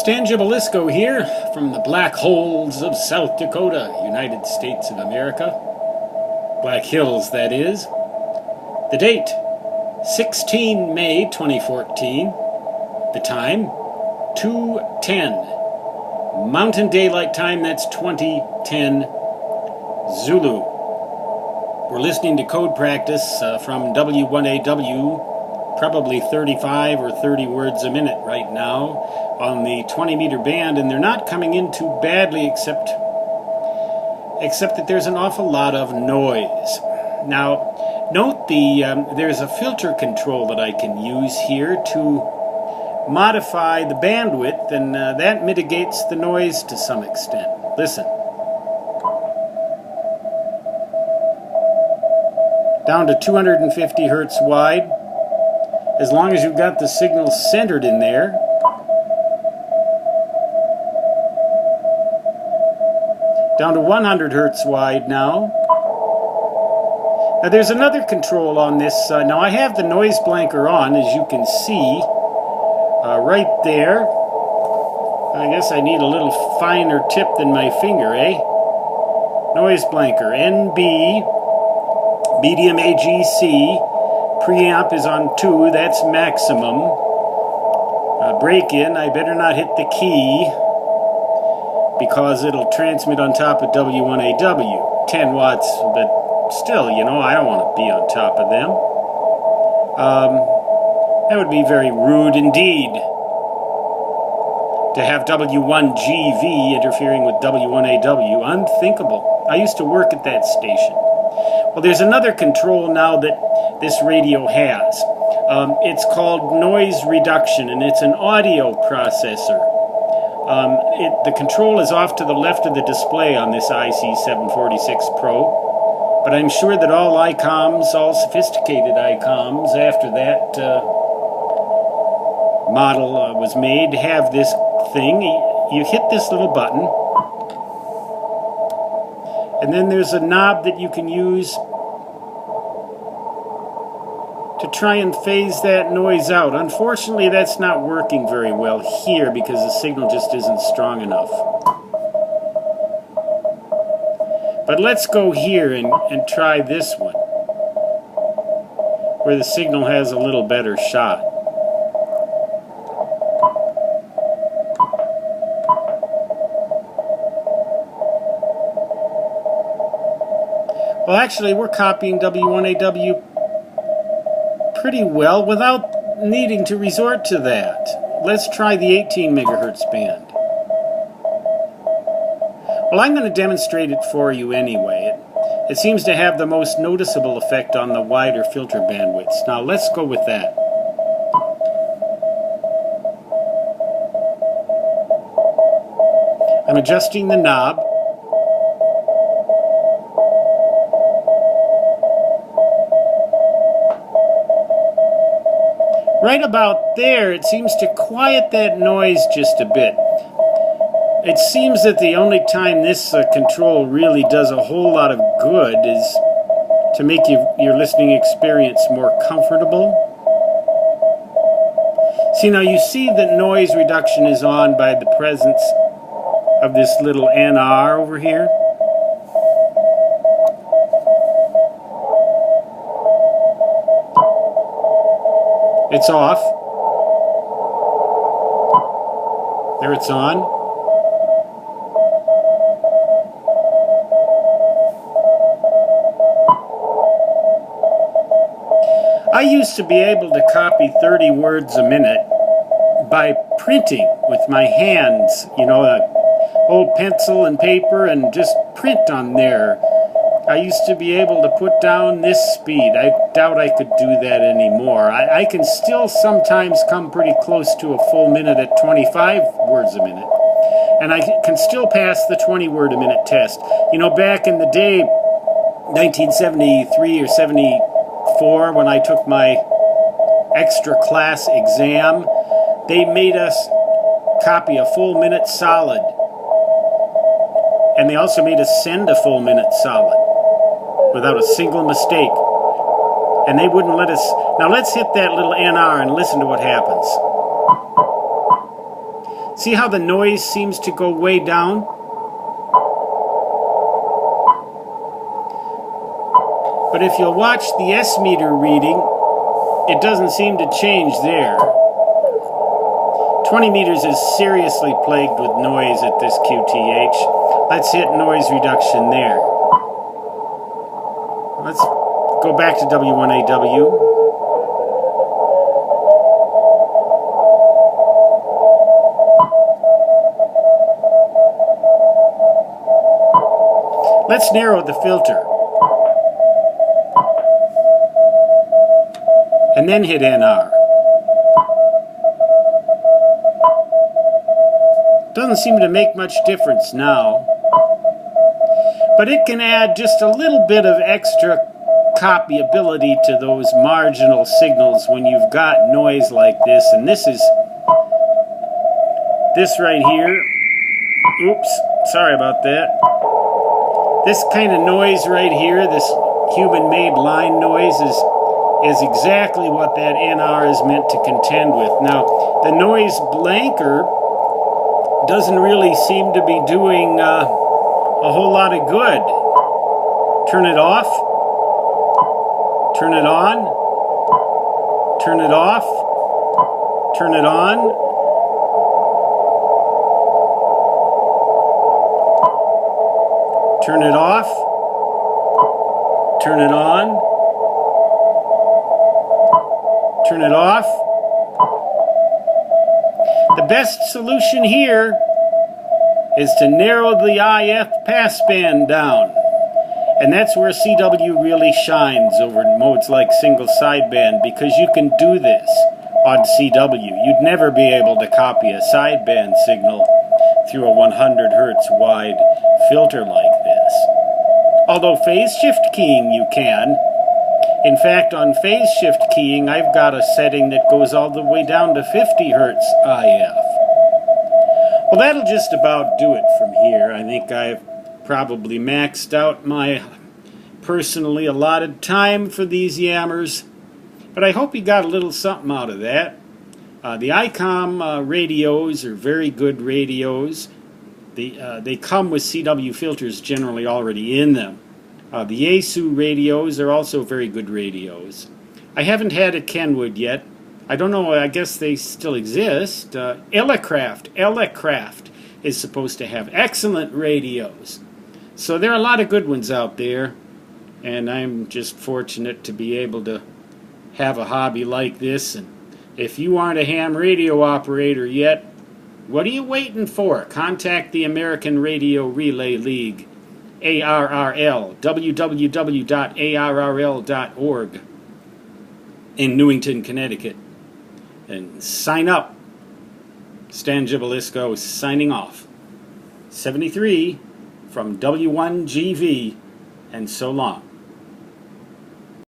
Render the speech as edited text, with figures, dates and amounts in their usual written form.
Stan Gibilisco here from the Black Holes of South Dakota, United States of America. Black Hills, that is. The date, 16 May 2014. The time, 2:10. Mountain Daylight Time, that's 2010 Zulu. We're listening to code practice from W1AW, probably 35 or 30 words a minute right now on the 20-meter band, and they're not coming in too badly except that there's an awful lot of noise. Now, note there's a filter control that I can use here to modify the bandwidth, and that mitigates the noise to some extent. Listen. Down to 250 hertz wide. As long as you've got the signal centered in there. Down to 100 hertz wide now. Now there's another control on this. Now I have the noise blanker on, as you can see, right there. I guess I need a little finer tip than my finger, eh? Noise blanker, NB, medium AGC. Preamp is on 2, that's maximum. Break-in, I better not hit the key because it'll transmit on top of W1AW. 10 watts, but still, you know, I don't want to be on top of them. That would be very rude indeed, to have W1GV interfering with W1AW. Unthinkable. I used to work at that station. Well, there's another control now that this radio has. It's called noise reduction, and it's an audio processor. The control is off to the left of the display on this IC746 Pro, but I'm sure that all ICOMs, all sophisticated ICOMs after that model was made, have this thing. You hit this little button, and then there's a knob that you can use to try and phase that noise out. Unfortunately, that's not working very well here because the signal just isn't strong enough. But let's go here and try this one, where the signal has a little better shot. Well, actually, we're copying W1AW pretty well without needing to resort to that. Let's try the 18 megahertz band. Well, I'm going to demonstrate it for you anyway. It seems to have the most noticeable effect on the wider filter bandwidths. Now, let's go with that. I'm adjusting the knob. Right about there, it seems to quiet that noise just a bit. It seems that the only time this control really does a whole lot of good is to make your listening experience more comfortable. See, now you see that noise reduction is on by the presence of this little NR over here. It's off. There it's on. I used to be able to copy 30 words a minute by printing with my hands, you know, an old pencil and paper, and just print on there. I used to be able to put down this speed. I doubt I could do that anymore. I can still sometimes come pretty close to a full minute at 25 words a minute. And I can still pass the 20 word a minute test. You know, back in the day, 1973 or 74, when I took my extra class exam, they made us copy a full minute solid. And they also made us send a full minute solid without a single mistake. And they wouldn't let us... Now let's hit that little NR and listen to what happens. See how the noise seems to go way down? But if you'll watch the S-meter reading, it doesn't seem to change there. 20 meters is seriously plagued with noise at this QTH. Let's hit noise reduction there. Let's go back to W1AW. Let's narrow the filter. And then hit NR. Doesn't seem to make much difference now. But it can add just a little bit of extra copyability to those marginal signals when you've got noise like this. And this right here. Oops, sorry about that. This kind of noise right here, this human-made line noise, is exactly what that NR is meant to contend with. Now, the noise blanker doesn't really seem to be doing a whole lot of good. Turn it off. Turn it on. Turn it off. Turn it on. Turn it off. Turn it on. Turn it off. The best solution here is to narrow the IF passband down. And that's where CW really shines over modes like single sideband, because you can do this on CW. You'd never be able to copy a sideband signal through a 100 Hertz wide filter like this. Although phase shift keying you can. In fact, on phase shift keying, I've got a setting that goes all the way down to 50 Hertz IF. Well, that'll just about do it from here. I think I've probably maxed out my personally allotted time for these yammers, but I hope you got a little something out of that. The ICOM radios are very good radios. They come with CW filters generally already in them. The Yaesu radios are also very good radios. I haven't had a Kenwood yet. I don't know, I guess they still exist. Elecraft is supposed to have excellent radios. So there are a lot of good ones out there, and I'm just fortunate to be able to have a hobby like this. And if you aren't a ham radio operator yet, what are you waiting for? Contact the American Radio Relay League, ARRL, www.arrl.org in Newington, Connecticut, and sign up. Stan Gibilisco signing off. 73 from W1GV, and so long.